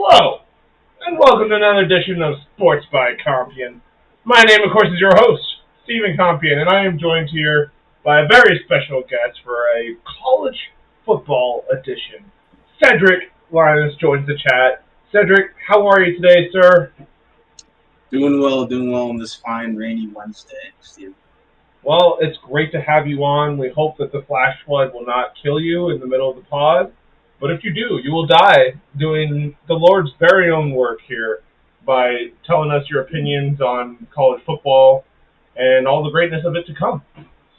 Hello, and welcome to another edition of Sports by Compion. My name, of course, is your host, Stephen Compion, and I am joined here by a very special guest for a college football edition. Cedric Linus joins the chat. Cedric, how are you today, sir? Doing well on this fine rainy Wednesday, Steve. Well, it's great to have you on. We hope that the flash flood will not kill you in the middle of the pod. But if you do, you will die doing the Lord's very own work here by telling us your opinions on college football and all the greatness of it to come.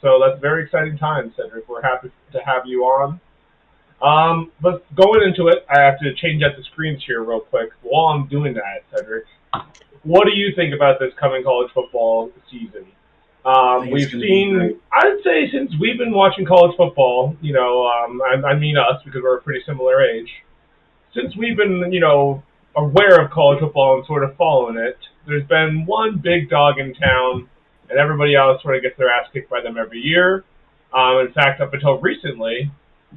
So that's a very exciting time, Cedric. We're happy to have you on. But going into it, I have to change out the screens here real quick. While I'm doing that, Cedric, what do you think about this coming college football season? We've seen, I'd say, since we've been watching college football, I mean us because we're a pretty similar age. Since we've been, aware of college football and sort of following it, there's been one big dog in town, and everybody else sort of gets their ass kicked by them every year. In fact, up until recently,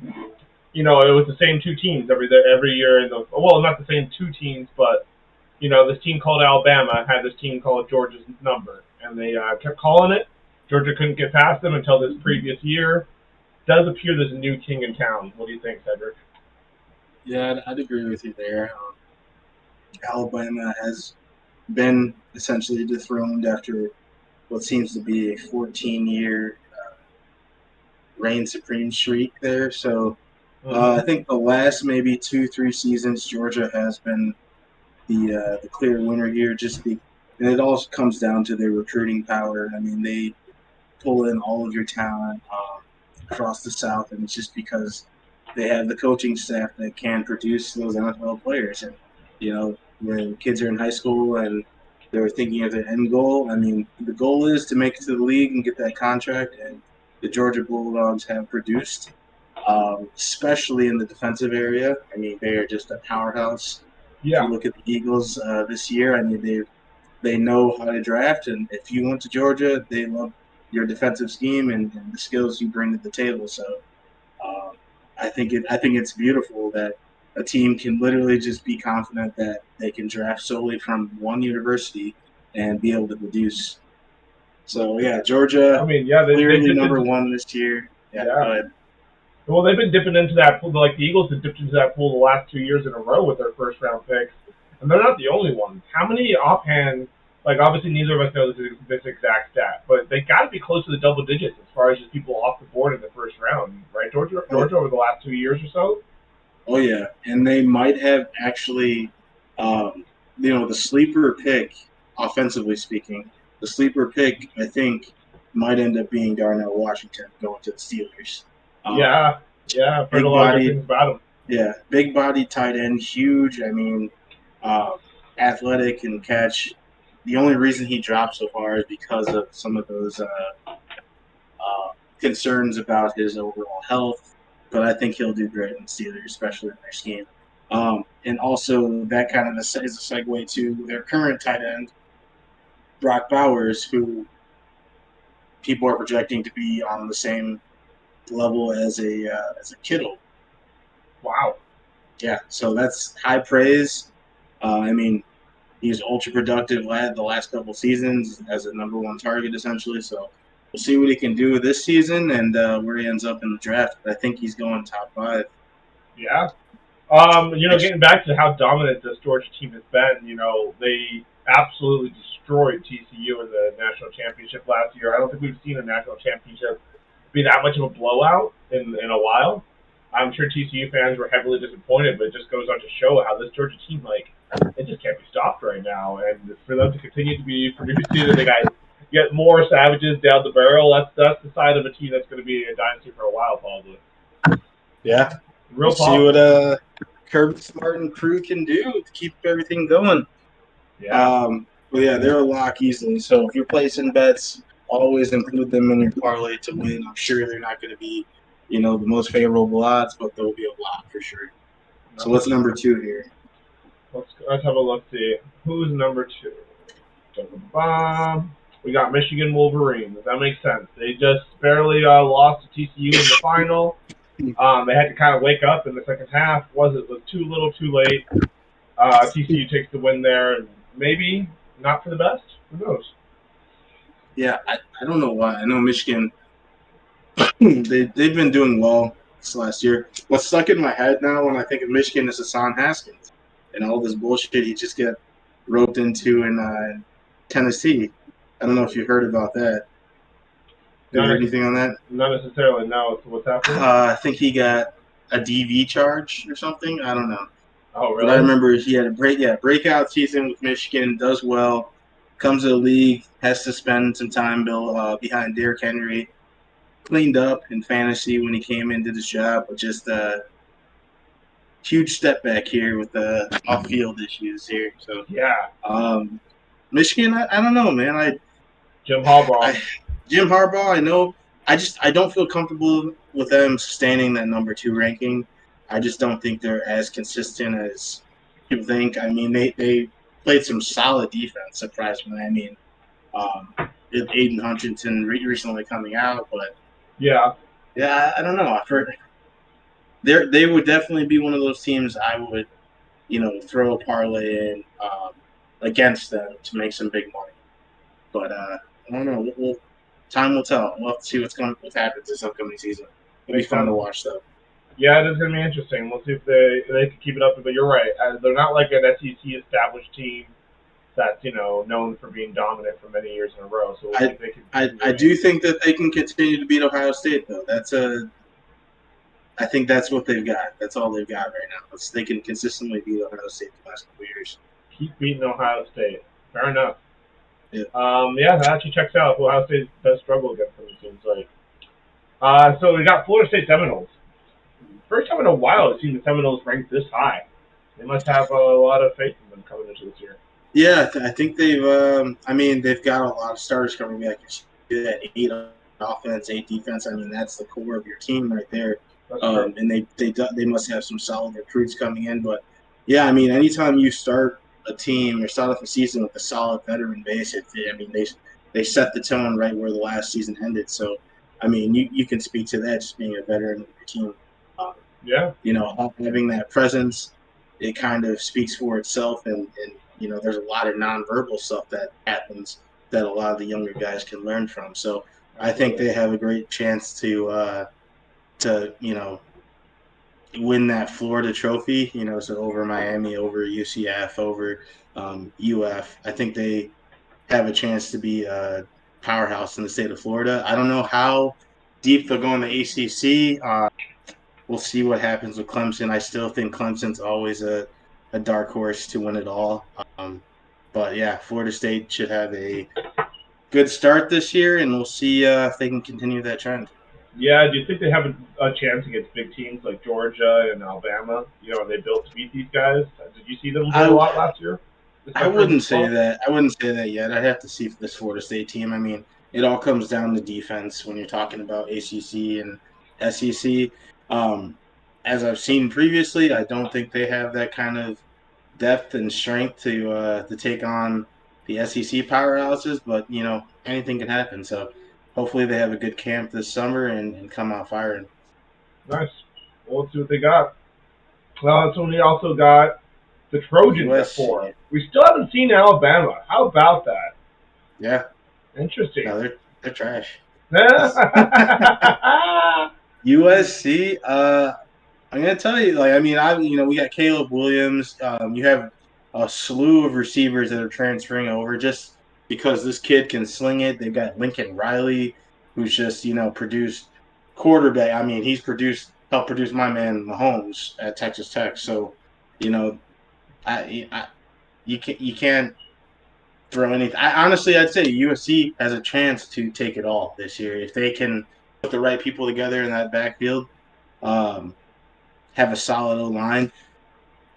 it was the same two teams every year. Not the same two teams, but this team called Alabama had this team called Georgia's number, and they kept calling it. Georgia couldn't get past them until this previous year. It does appear there's a new king in town. What do you think, Cedric? Yeah, I'd agree with you there. Alabama has been essentially dethroned after what seems to be a 14-year reign supreme streak there. So I think the last maybe 2-3 seasons, Georgia has been the clear winner here. And it all comes down to their recruiting power. I mean, they pull in all of your talent across the South, and it's just because they have the coaching staff that can produce those NFL players. And when kids are in high school and they're thinking of their end goal, I mean, the goal is to make it to the league and get that contract. And the Georgia Bulldogs have produced, especially in the defensive area. I mean, they are just a powerhouse. Yeah. If you look at the Eagles this year, I mean, they know how to draft, and if you went to Georgia, they love your defensive scheme and the skills you bring to the table. So I think it's beautiful that a team can literally just be confident that they can draft solely from one university and be able to produce. So yeah, Georgia. I mean, yeah, clearly number one this year. Yeah. Go ahead. Well, they've been dipping into that pool. Like the Eagles have dipped into that pool the last 2 years in a row with their first round picks, and they're not the only ones. How many offhand? Like, obviously, neither of us know this exact stat, but they got to be close to the double digits as far as just people off the board in the first round, right, Georgia over the last 2 years or so? Oh, yeah. And they might have actually, the sleeper pick, offensively speaking, the sleeper pick, I think, might end up being Darnell Washington going to the Steelers. Yeah, I've heard a lot of good things about him. Yeah, big body tight end, huge. I mean, athletic and catch. The only reason he dropped so far is because of some of those concerns about his overall health. But I think he'll do great in the Steelers, especially in their scheme. And also, that kind of is a segue to their current tight end, Brock Bowers, who people are projecting to be on the same level as a Kittle. Wow. Yeah, so that's high praise. I mean, he's ultra productive the last couple seasons as a number one target, essentially. So we'll see what he can do this season and where he ends up in the draft. But I think he's going top 5. Yeah. Getting back to how dominant this Georgia team has been, they absolutely destroyed TCU in the national championship last year. I don't think we've seen a national championship be that much of a blowout in a while. I'm sure TCU fans were heavily disappointed, but it just goes on to show how this Georgia team, it just can't be stopped right now. And for them to continue to be producing, and they get more savages down the barrel, that's the side of a team that's going to be a dynasty for a while, probably. Yeah. We'll see what Kirby Smart and crew can do to keep everything going. Yeah. But yeah, they're a lock easily. So if you're placing bets, always include them in your parlay to win. I'm sure they're not going to be, the most favorable odds, but they'll be a lock for sure. So what's number 2 here? Let's have a look. See who's number 2. We got Michigan Wolverines. That makes sense. They just barely lost to TCU in the final. They had to kind of wake up in the second half. Was too little, too late. TCU takes the win there, and maybe not for the best. Who knows? Yeah, I don't know why. I know Michigan. They've been doing well this last year. What's stuck in my head now when I think of Michigan is Hassan Haskins and all this bullshit he just got roped into in Tennessee. I don't know if you heard about that. Have you Not, heard anything on that? not necessarily. No. So what's happening? I think he got a DV charge or something. I don't know. Oh, But I really? remember he had a breakout season with Michigan, does well, comes to the league, has to spend some time behind Derrick Henry, cleaned up in fantasy when he came in, did his job, but just a huge step back here with the off-field issues here. So Yeah. Michigan, I don't know, man. Jim Harbaugh. I Jim Harbaugh, I know. I don't feel comfortable with them sustaining that number 2 ranking. I just don't think they're as consistent as people think. I mean, they played some solid defense, surprisingly. I mean, with Aiden Hutchinson recently coming out, but Yeah. yeah, I don't know. I've heard they would definitely be one of those teams I would throw a parlay in against them to make some big money. But I don't know. Time will tell. We'll have to see what happens this upcoming season. It'll be Makes fun to sense. watch, though. Yeah, it is going to be interesting. We'll see if they can keep it up. But you're right. They're not like an SEC established team that's known for being dominant for many years in a row. So we'll see I if they can I, continue I it. do think that they can continue to beat Ohio State, though. I think that's what they've got. That's all they've got right now. They can consistently beat Ohio State the last couple of years. Keep beating Ohio State. Fair enough. Yeah. Yeah, that actually checks out. Ohio State does struggle against them, it seems like. So we got Florida State Seminoles. First time in a while I've seen the Seminoles ranked this high. They must have a lot of faith in them coming into this year. Yeah, I think they've. I mean, they've got a lot of starters coming back. You that 8 offense, 8 defense. I mean, that's the core of your team right there. That's true. And they must have some solid recruits coming in. But yeah, I mean, anytime you start a team or start off a season with a solid veteran base, I mean, they set the tone right where the last season ended. So, I mean, you can speak to that just being a veteran of your team. Um, Yeah, having that presence, it kind of speaks for itself. And there's a lot of nonverbal stuff that happens that a lot of the younger guys can learn from. So I think absolutely. they have a great chance to win that Florida trophy. So over Miami, over UCF, over UF. I think they have a chance to be a powerhouse in the state of Florida. I don't know how deep they'll go in the ACC. We'll see what happens with Clemson. I still think Clemson's always a dark horse to win it all. But yeah, Florida State should have a good start this year, and we'll see if they can continue that trend. Yeah, do you think they have a chance against big teams like Georgia and Alabama? Are they built to beat these guys? Did you see them play a I lot last year? This I time during the wouldn't say fall? that. I wouldn't say that yet. I'd have to see for this Florida State team. I mean, it all comes down to defense when you're talking about ACC and SEC. Um, as I've seen previously, I don't think they have that kind of depth and strength to take on the SEC powerhouses. But anything can happen. So hopefully they have a good camp this summer and come out firing. Nice. Well, let's see what they got. Well, so we also got the Trojans at USC, 4. We still haven't seen Alabama. How about that? yeah, Interesting. no, they're trash. Yeah, USC, I'm gonna tell you, like, I mean, we got Caleb Williams. You have a slew of receivers that are transferring over just because this kid can sling it. They've got Lincoln Riley, who's just produced quarterback. I mean, helped produce my man Mahomes at Texas Tech. So, you know, I you can't throw anything. Honestly, I'd say USC has a chance to take it all this year if they can put the right people together in that backfield. Um, have a solid O line.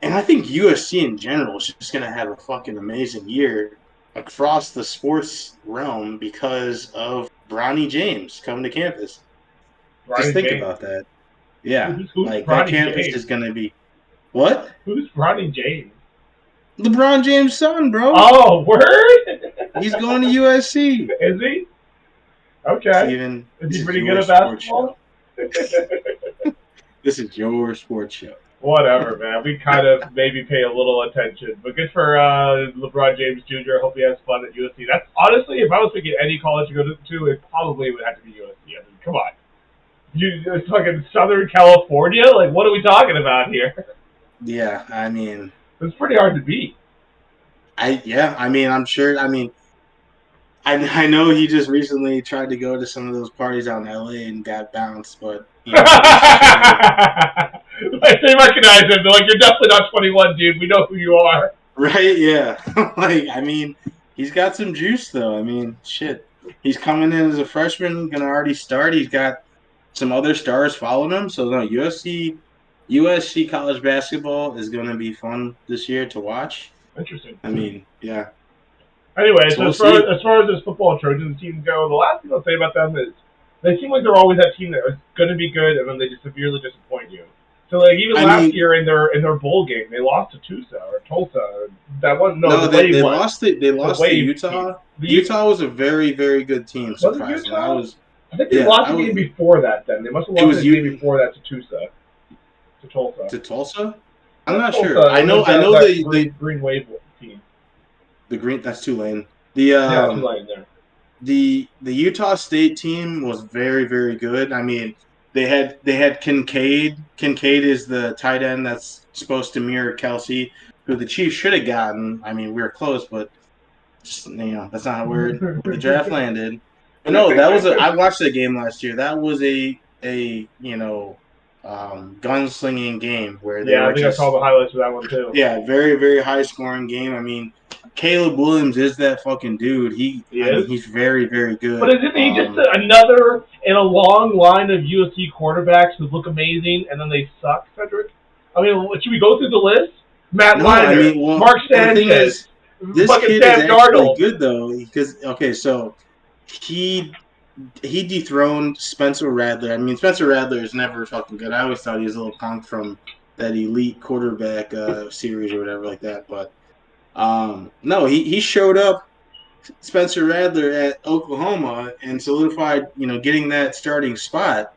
And I think USC in general is just going to have a fucking amazing year across the sports realm because of Bronny James coming to campus. Just Ronnie think James. about that. Yeah, Who's like that Ronnie campus James? is going to be what? Who's Ronnie James? LeBron James' son, bro. Oh, word! He's going to USC. Is he? Okay. Steven, Is this he is pretty good your at sports show. basketball? This is your sports show. Whatever, man. We kind of maybe pay a little attention, but good for LeBron James Jr. Hope he has fun at USC. That's honestly, if I was picking any college to go to, it probably would have to be USC. I mean, come on, you're talking Southern California? Like, what are we talking about here? Yeah, I mean, It's pretty hard to beat. I mean, I'm sure. I mean, I know he just recently tried to go to some of those parties out in LA and got bounced, but you know, at least he showed. Like, they recognize him. They're like, you're definitely not 21, dude. We know who you are. Right? Yeah. Like, I mean, he's got some juice though. I mean, shit. He's coming in as a freshman, gonna already start. He's got some other stars following him. So no, USC college basketball is gonna be fun this year to watch. Interesting. I mean, yeah. Anyway, So so we'll as far see. as far as this football Trojans teams go, the last thing I'll say about them is they seem like they're always that team that is going to be good, and then they just severely disappoint you. So like even I last mean, year in their bowl game, they lost to Tulsa. That one, no, no, the Wave they one, lost it. They the lost to Wave team. Utah. The Utah was a very, very good team. Was it Surprisingly, Utah? I think they lost I the game was. before that. Then they must have It lost was the game you before that to Tulsa. to Tulsa. I'm Not not Tulsa. sure. I It was know. I that, know that they green Wave team. the green. That's Tulane. The Yeah, Tulane there. the Utah State team was very, very good. I mean, they had Kincaid. Kincaid is the tight end that's supposed to mirror Kelsey, who the Chiefs should have gotten. I mean, we were close, but just, that's not where the draft landed. But no, that was a. I watched that game last year. That was a gunslinging game where they Yeah, I were think I saw just the highlights of that one too. yeah, very, very high scoring game. I mean, Caleb Williams is that fucking dude. He I mean, is. he's very, very But good. isn't he just another in a long line of USC quarterbacks who look amazing and then they suck, Cedric? I mean, should we go through the list? Matt No, I Leinart, mean, well, Mark the thing Sanchez, is, this fucking kid is Sam actually Darnold. good though, because okay, so he he dethroned Spencer Rattler. I mean, Spencer Rattler is never fucking good. I always thought he was a little punk from that elite quarterback series or whatever like that. But no, he showed up Spencer Rattler at Oklahoma and solidified, getting that starting spot.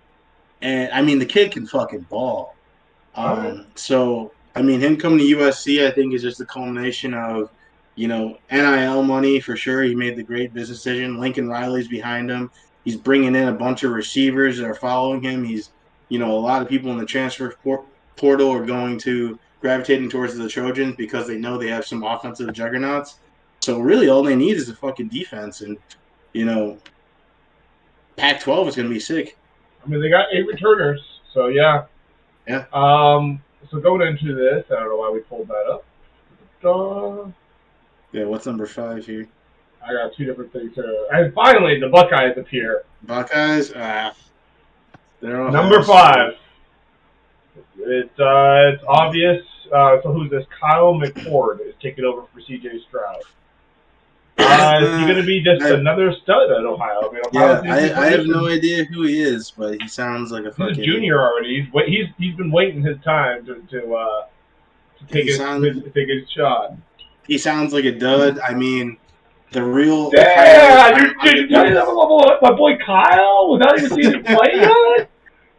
And I mean, the kid can fucking ball. All right. So I mean, him coming to USC, I think, is just a culmination of, NIL money for sure. He made the great business decision. Lincoln Riley's behind him. He's bringing in a bunch of receivers that are following him. He's, a lot of people in the transfer portal are going to gravitating towards the Trojans because they know they have some offensive juggernauts. So really, all they need is a fucking defense, and you know, Pac-12 is going to be sick. I mean, they got 8 returners, so yeah. Yeah. So going into this, I don't know why we pulled that up. Yeah. What's number 5 here? I got 2 different things here. And finally, the Buckeyes appear. Buckeyes. They're all Number 5. It's obvious. So who's this? Kyle McCord is taking over for C.J. Stroud. Is he going to be just another stud at Ohio? I mean, I have no idea who he is, but he sounds like a fucking. He's a junior already. He's been waiting his time to take his shot. He sounds like a dud. I mean, the real. Yeah, you're telling that about my boy Kyle without even seeing him play yet?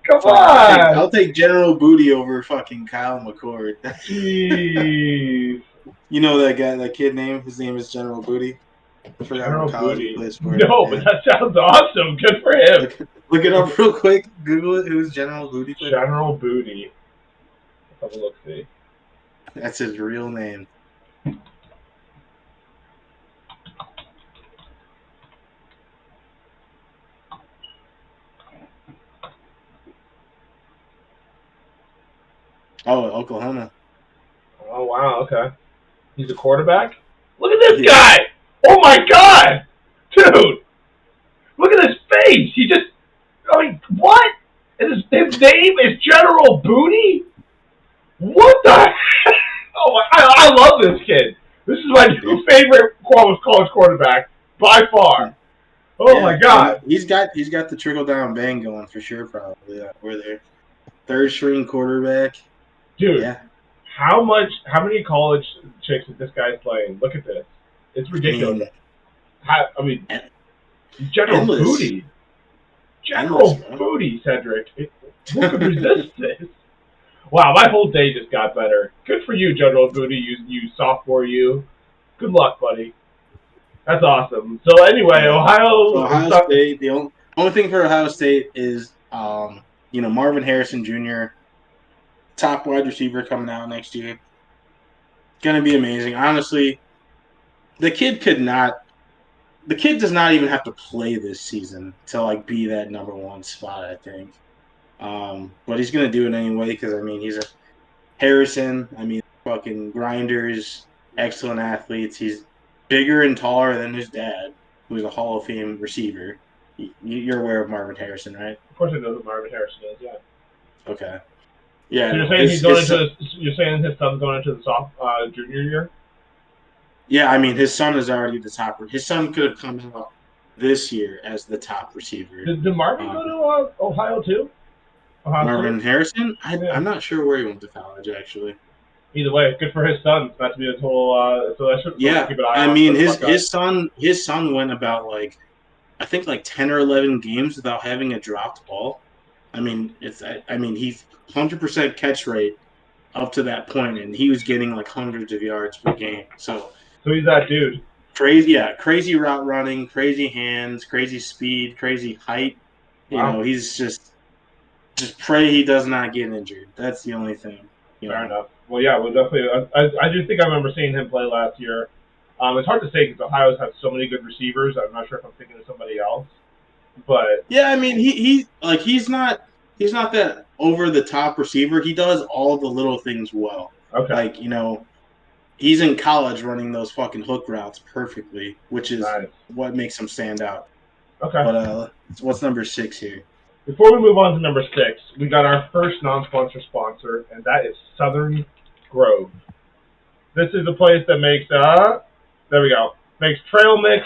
Come on. I'll take General Booty over fucking Kyle McCord. Jeez. You know that guy, that kid name? His name is General Booty. I forgot what college he plays for. No, but that sounds awesome. Good for him. Look it up real quick. Google it. Who's General Booty? General Booty. Let's have a look. See. That's his real name. Oh, Oklahoma. Oh wow. Okay. He's a quarterback. Look at this guy. Oh my god, dude. Look at his face. I mean, what? His name is General Booty? What the heck? Oh, I love this kid. This is my new favorite college quarterback by far. Oh my god. He's got the trickle down bang going for sure. Probably we're there. Third string quarterback. Dude, how many college chicks is this guy playing? Look at this. It's ridiculous. I mean General Booty. General Booty, Cedric. Who could resist this? Wow, my whole day just got better. Good for you, General Booty. You sophomore you. Good luck, buddy. That's awesome. So anyway, Yeah. So Ohio. Ohio State, the only thing for Ohio State is, Marvin Harrison Jr., top wide receiver coming out next year. Gonna be amazing. Honestly, the kid could not. The kid does not even have to play this season to like be that number one spot. I think, but he's gonna do it anyway because he's a Harrison. Fucking grinders, excellent athletes. He's bigger and taller than his dad, who's a Hall of Fame receiver. You're aware of Marvin Harrison, right? Of course, I know who Marvin Harrison is. Yeah. Okay. Yeah, So you're no. saying he's going His into you're saying his son's going into the junior year? Yeah, his son is already the top. His son could have come out this year as the top receiver. Did Marvin go Um, to Ohio too? Ohio State? Marvin Harrison, Yeah. I'm not sure where he went to college actually. Either way, good for his son. Not to be a total. So that should something to Yeah, keep an eye on for the Buckeyes. his son went about like I think like 10 or 11 games without having a dropped ball. He's 100% catch rate up to that point, and he was getting like hundreds of yards per game. So So he's that dude. crazy, yeah, crazy route running, crazy hands, crazy speed, crazy height. Wow. He's just pray he does not get injured. That's the only thing. You Fair know. enough. Well, yeah, well, definitely. I do think I remember seeing him play last year. It's hard to say because Ohio's had so many good receivers. I'm not sure if I'm thinking of somebody else, but Yeah, he's not that over the top receiver. He does all the little things well. okay, Like he's in college running those fucking hook routes perfectly, which is nice. what makes him stand out. Okay. But what's number 6 here? Before we move on to number 6, we got our first non-sponsor sponsor, and that is Southern Grove. This is a place that makes there we go, makes trail mix.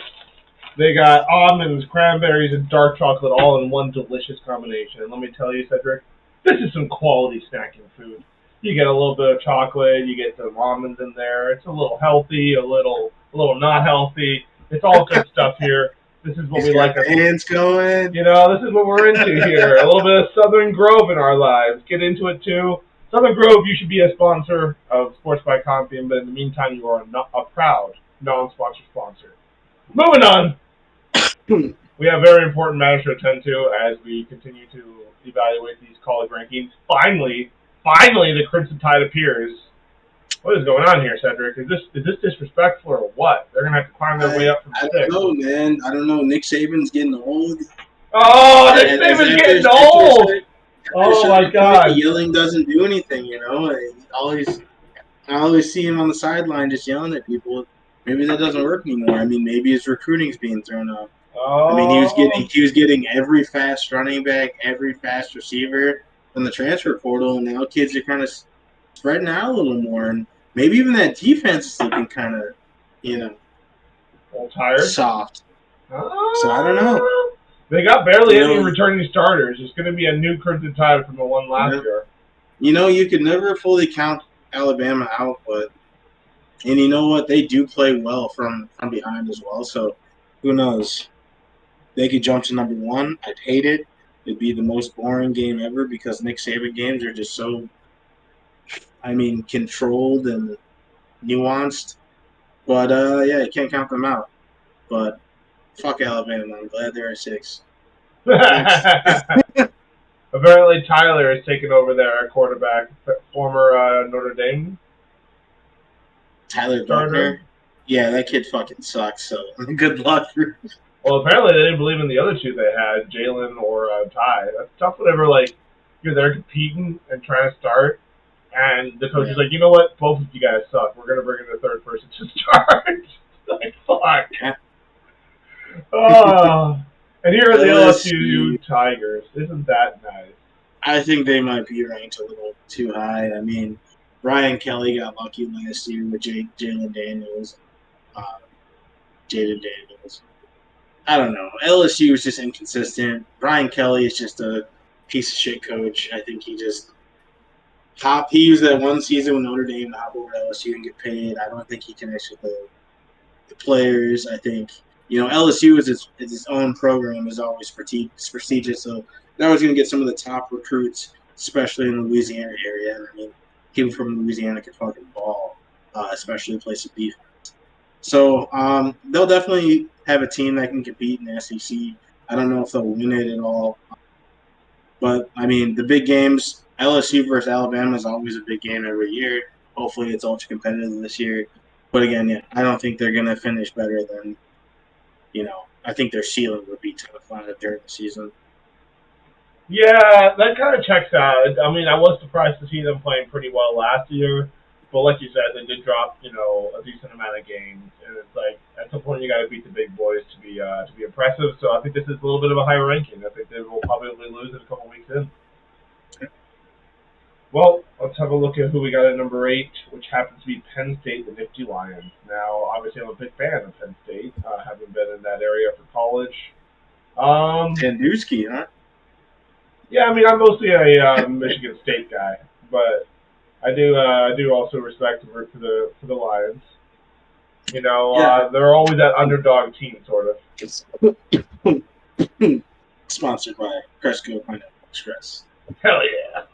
They got almonds, cranberries, and dark chocolate all in one delicious combination. And let me tell you, Cedric, this is some quality snacking food. You get a little bit of chocolate, you get some almonds in there. It's a little healthy, a little not healthy. It's all good stuff here. This is what He's we got like. the hands going. This is what we're into here. A little bit of Southern Grove in our lives. Get into it too. Southern Grove, you should be a sponsor of Sports by Compian, but in the meantime, you are a proud non-sponsor sponsor. Moving on. We have very important matters to attend to as we continue to evaluate these college rankings. Finally, the Crimson Tide appears. What is going on here, Cedric? Is this disrespectful or what? They're gonna have to climb their way up from I don't 6. know, man. I don't know. Nick Saban's getting old. Oh, Nick Saban's getting old. Oh my God. The yelling doesn't do anything. I always see him on the sideline just yelling at people. Maybe that doesn't work anymore. Maybe his recruiting's being thrown out. Oh. He was getting every fast running back, every fast receiver from the transfer portal, and now kids are kind of spreading out a little more, and maybe even that defense is looking kind of, Tired. soft. So I don't know. They got barely any returning starters. It's going to be a new Crimson Tide from the one last year. You could never fully count Alabama out, and you know what? They do play well from behind as well. So who knows? They could jump to number 1. I'd hate it. It'd be the most boring game ever because Nick Saban games are just so, controlled and nuanced. But yeah, you can't count them out. But fuck Alabama. I'm glad they're at 6. Apparently, Tyler has taken over there, quarterback, former Notre Dame. Tyler Buckner? Yeah, that kid fucking sucks, so good luck. Well, apparently they didn't believe in the other two they had, Jalen or Ty. That's tough whenever, you're there competing and trying to start, and the coach is like, you know what, both of you guys suck. We're going to bring in a third person to start. Fuck. Yeah. Oh. And here are the LSU Tigers. Isn't that nice? I think they might be ranked a little too high. Ryan Kelly got lucky last year with Jalen Daniels, Jaden Daniels. I don't know. LSU is just inconsistent. Ryan Kelly is just a piece of shit coach. I think he used that one season with Notre Dame to hop over to LSU and get paid. I don't think he connects with the players. I think LSU is its own program is always prestigious, so they're always going to get some of the top recruits. especially in the Louisiana area. I mean, people from Louisiana can fucking ball, especially play some defense. So they'll definitely have a team that can compete in the SEC. I don't know if they'll win it at all, but I mean, the big games, LSU versus Alabama is always a big game every year. Hopefully, it's ultra competitive this year. But again, yeah, I don't think they're gonna finish better than I think their ceiling would be top five during the season. Yeah, that kind of checks out. I mean, I was surprised to see them playing pretty well last year, but like you said, they did drop, a decent amount of games, and it's like at some point you got to beat the big boys to be impressive. So I think this is a little bit of a higher ranking. I think they will probably lose it a couple weeks in. Well, let's have a look at who we got at number 8, which happens to be Penn State, the Nifty Lions. Now, obviously, I'm a big fan of Penn State, having been in that area for college. Sandusky, huh? Yeah, I mean, I'm mostly a Michigan State guy, but I do also respect and root for the Lions. Yeah. They're always that underdog team, sort of. Sponsored by Cresco Pineapple Express. Hell yeah.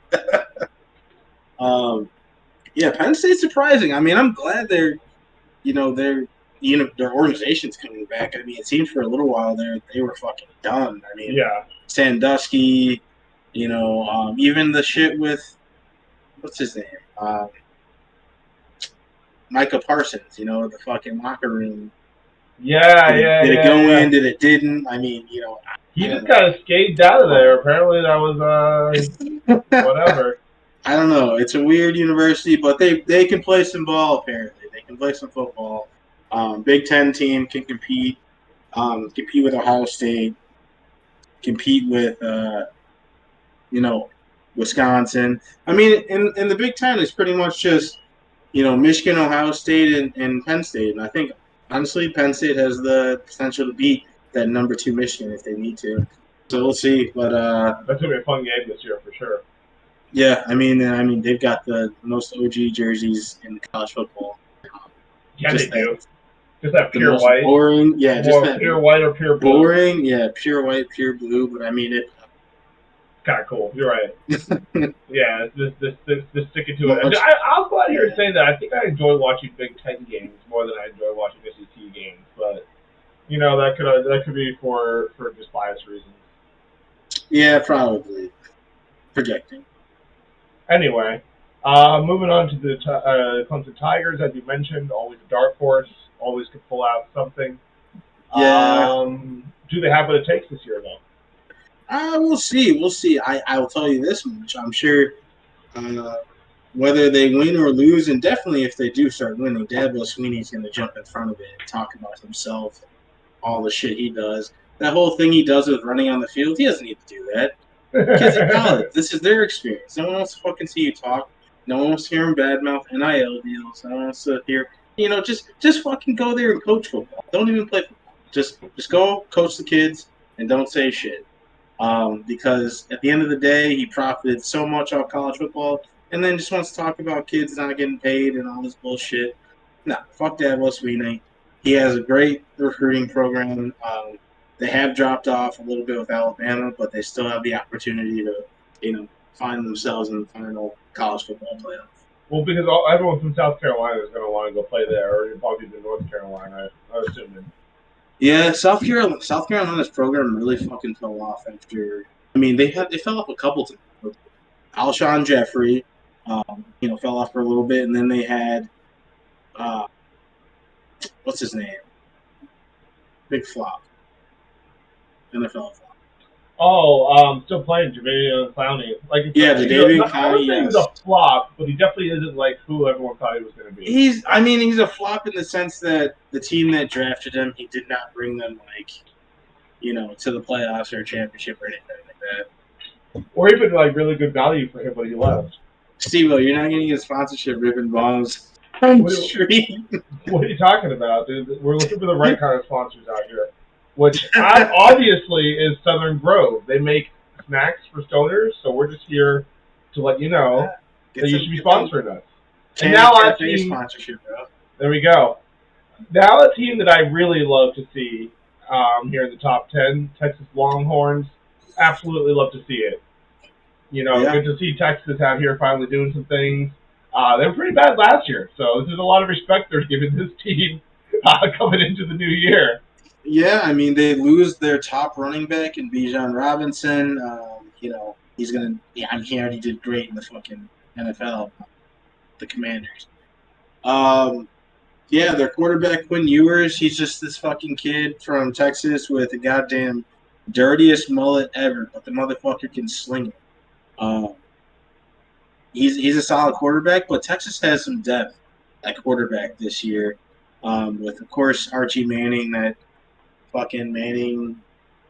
Yeah, Penn State's surprising. I mean, I'm glad their organization's coming back. I mean, it seems for a little while there they were fucking done. I mean, Yeah. Sandusky, even the shit with what's his name, Micah Parsons. The fucking locker room. Yeah, Did it go in? Did it didn't? I mean, he just kind of skated out of there. Apparently, that was whatever. I don't know. It's a weird university, but they can play some ball. Apparently, they can play some football. Big Ten team can compete. Compete with Ohio State. Compete with Wisconsin. I mean, in the Big Ten, it's pretty much just Michigan, Ohio State, and Penn State. And I think honestly, Penn State has the potential to beat that number 2 Michigan if they need to. So we'll see. But that's gonna be a fun game this year for sure. Yeah, I mean they've got the most OG jerseys in college football. Yeah, they do. Just that pure most white. boring, yeah, just that pure white or pure blue. Boring, yeah, pure white, pure blue. But I mean it. Kind of cool. You're right. Yeah, just sticking to it. I'm glad you're saying that. I think I enjoy watching Big Ten games more than I enjoy watching SEC games, but that could be for just bias reasons. Yeah, probably projecting. Anyway, moving on to the Clemson Tigers, as you mentioned, always a dark horse, always could pull out something. Yeah. Do they have what it takes this year, though? We'll see. We'll see. I will tell you this much. I'm sure whether they win or lose, and definitely if they do start winning, Dabo Swinney's going to jump in front of it and talk about himself, all the shit he does. That whole thing he does with running on the field, he doesn't need to do that. Kids in college, this is their experience. No one wants to fucking see you talk. No one wants to hear him badmouth NIL deals. No one wants to hear, just fucking go there and coach football. Don't even play football. Just go coach the kids and don't say shit. Because at the end of the day, he profited so much off college football, and then just wants to talk about kids not getting paid and all this bullshit. Nah, fuck Dabo Swinney. He has a great recruiting program. They have dropped off a little bit with Alabama, but they still have the opportunity to, find themselves in the final college football playoff. Well, because everyone from South Carolina is going to want to go play there, or probably to North Carolina, I assume. Yeah, South Carolina's program really fucking fell off after. I mean, they fell off a couple times. Alshon Jeffrey, fell off for a little bit, and then they had, what's his name? Big flop. NFL flop. Oh, still playing Jadeveon Clowney. The Jadeveon Clowney. I would say he's a flop, but he definitely isn't like who everyone thought he was going to be. He's a flop in the sense that the team that drafted him, he did not bring them to the playoffs or a championship or anything like that. Or even really good value for him when he left. Steve-O, you're not getting a sponsorship ribbon bombs on the street. What are you talking about, dude? We're looking for the right kind of sponsors out here. Which obviously is Southern Grove. They make snacks for stoners, so we're just here to let you know that you should be sponsoring us. And now our team, sponsorship, bro. There we go. Now a team that I really love to see here in the top 10, Texas Longhorns. Absolutely love to see it. Yeah, good to see Texas out here finally doing some things. They were pretty bad last year, so this is a lot of respect they're giving this team coming into the new year. yeah. I mean, they lose their top running back in Bijan Robinson. He's gonna. Yeah, I mean, he already did great in the fucking NFL. The Commanders. Um, yeah, their quarterback Quinn Ewers. He's just this fucking kid from Texas with the goddamn dirtiest mullet ever, but the motherfucker can sling it. Um, he's a solid quarterback, but Texas has some depth at quarterback this year. With of course Archie Manning, that fucking Manning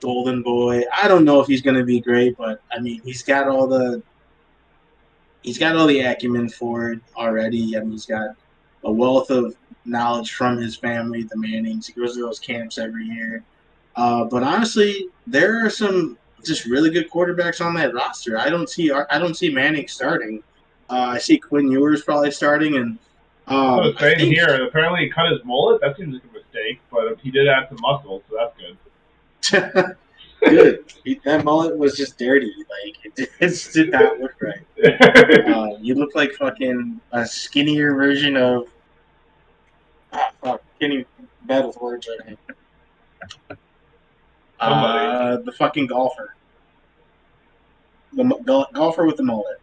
golden boy. I don't know if he's going to be great, but I mean he's got all the acumen for it already. I mean he's got a wealth of knowledge from his family, the Mannings. He goes to those camps every year. But honestly, there are some just really good quarterbacks on that roster. I don't see Manning starting. I see Quinn Ewers probably starting, and That's what I was I saying think here. Apparently, he cut his mullet. That seems like a mistake, but he did add some muscle, so that's good. good. That mullet was just dirty. Like it just did not look right. You look like fucking a skinnier version of fuck. Can't even bad with words right now. Somebody. The fucking golfer, the golfer with the mullet,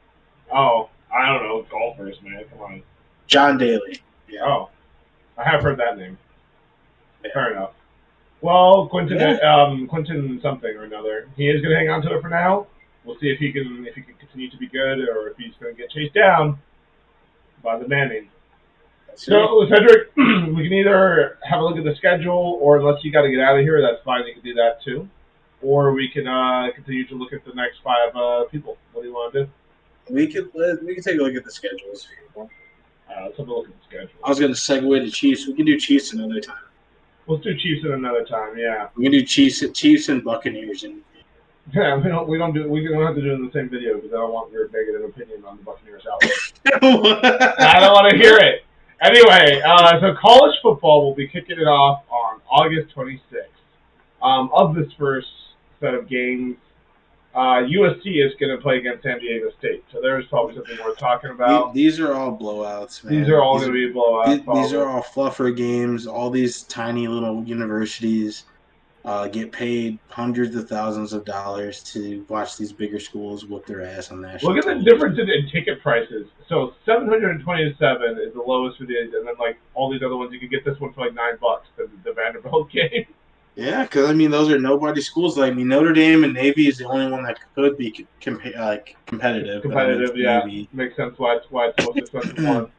Oh, I don't know. Golfers, man. Come on. John Daly. Yeah, Oh, I have heard that name. yeah, Fair enough. Well, yeah. Quentin something or another. He is going to hang on to it for now. We'll see if he can continue to be good or if he's going to get chased down by the Manning. Let's see. So, Cedric, we can either have a look at the schedule, or unless you got to get out of here, that's fine. You can do that too. Or we can continue to look at the next five people. What do you want to do? We can take a look at the schedules. Let's have a look at the I was schedule. gonna segue to Chiefs. We can do Chiefs another time. Let's do Chiefs at another time. Yeah. We can do Chiefs and Buccaneers. And Yeah, we don't have to do it in the same video because I don't want your negative opinion on the Buccaneers outlook. I don't want to hear it. Anyway, so college football will be kicking it off on August 26th. Of this first set of games, USC is going to play against San Diego State, so there's probably something worth talking about. these are all blowouts, These are man. all These going are to be blowouts, these probably. are all fluffer games. All these tiny little universities get paid hundreds of thousands of dollars to watch these bigger schools whoop their ass on Look national at the difference television. in ticket prices. So 727 is the lowest for these, and then like all these other ones, you could get this one for like $9. The Vanderbilt game. Yeah, because I mean, those are nobody schools. Like, I mean, Notre Dame and Navy is the only one that could be competitive. But I mean, it's Competitive, yeah, Navy. makes sense why it's the most expensive one.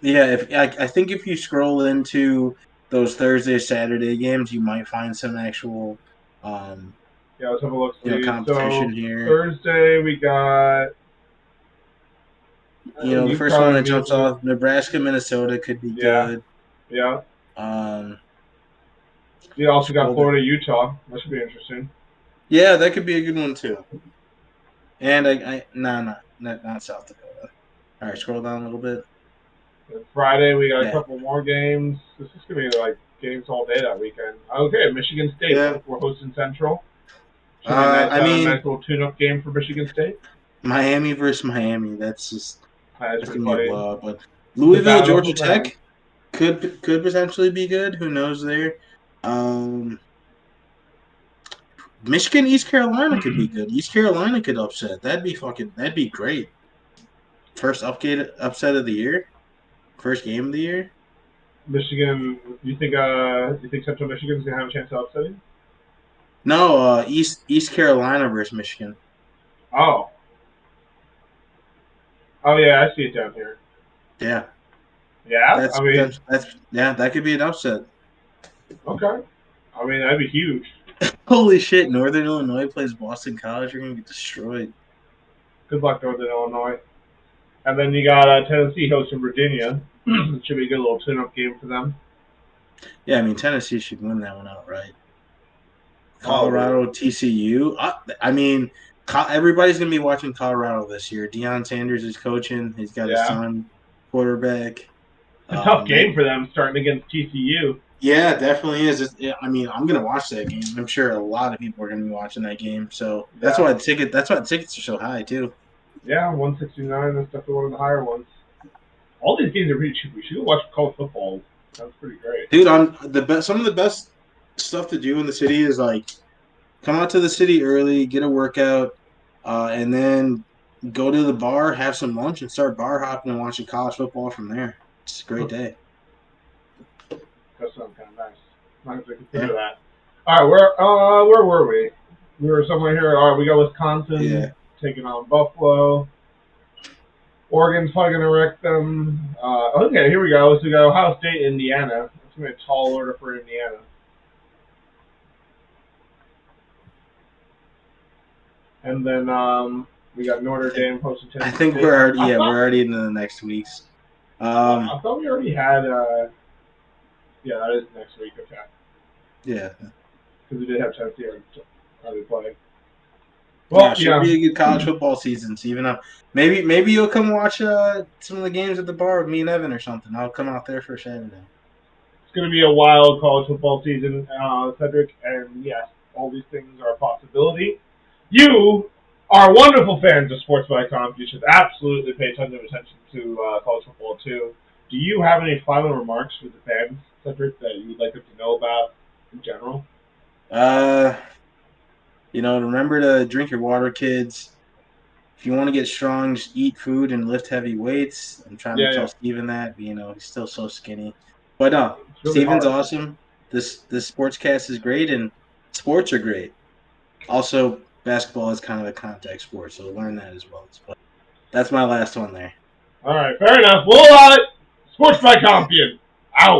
Yeah, if I think if you scroll into those Thursday, Saturday games, you might find some actual, um, Yeah, let's have a look. See, competition so here. Thursday we got The first one that UConn jumps music. off, Nebraska, Minnesota could be Yeah, good. yeah. Um, You also got scroll the, Florida, Utah. That should be interesting. yeah, that could be a good one too. And not South Dakota. All right, scroll down a little bit. And Friday we got a Yeah, couple more games. This is gonna be like games all day that weekend. Okay, Michigan State. yeah. We're hosting Central. Should be a I nice mean, little tune-up game for Michigan State. Miami versus Miami. That's That's pretty gonna be a funny. blowout. But The Louisville, battle Georgia for France. Tech could potentially be good. Who knows there? Um, Michigan, East Carolina could be good. East Carolina could upset. That'd be great. First upset of the year. First game of the year. Michigan. You think Central Michigan's gonna have a chance to upset him? No, East Carolina versus Michigan. Oh, oh yeah, I see it down here. Yeah, Yeah, I mean, that could be an upset. okay. I mean, that'd be huge. Holy shit! Northern Illinois plays Boston College. You're gonna get destroyed. Good luck, Northern Illinois. And then you got Tennessee hosting Virginia. It should be a good little tune-up game for them. Yeah, I mean Tennessee should win that one outright. Probably. Colorado, TCU. I mean, everybody's gonna be watching Colorado this year. Deion Sanders is coaching. He's got his Yeah. son quarterback. It's a tough That game for them starting against TCU. Yeah, definitely is. I mean, I'm gonna watch that game. I'm sure a lot of people are gonna be watching that game. So that's Yeah, why the tickets are so high too. yeah, 169. That's definitely one of the higher ones. All these games are pretty cheap. We should watch college football. That's pretty great. Dude, I'm the best. Some of the best stuff to do in the city is like come out to the city early, get a workout, and then go to the bar, have some lunch, and start bar hopping and watching college football from there. It's a great day. That sounds kind of nice. Might have to consider Yeah, that. All right, where were we? We were somewhere here. All right, we got yeah. Wisconsin taking on Buffalo. Oregon's probably going to wreck them. Okay, here we go. So we got Ohio State, Indiana. It's going to be a tall order for Indiana. And then we got I Notre think Dame hosting I Tennessee think State. we're already into the next weeks. I thought we already had. Yeah, that is next week. Okay, Yeah, because we did have Tennessee already play. yeah. Well, Should yeah, be a good college football season. So even up, maybe you'll come watch some of the games at the bar with me and Evan or something. I'll come out there for Saturday. it's going to be a wild college football season, Cedric. And yes, all these things are a possibility. You are wonderful fans of sports by comp. You should absolutely pay tons of attention to college football too. Do you have any final remarks for the fans, Cedric, that you would like them to know about in general? Uh, remember to drink your water, kids. If you want to get strong, just eat food and lift heavy weights. I'm trying to Yeah, tell yeah. Steven that, but he's still so skinny. But no, It's really Steven's hard. awesome. This sportscast is great, and sports are great. Also, basketball is kind of a contact sport, so learn that as well. But that's my last one there. All right, fair enough. We'll sports by comp you. Out.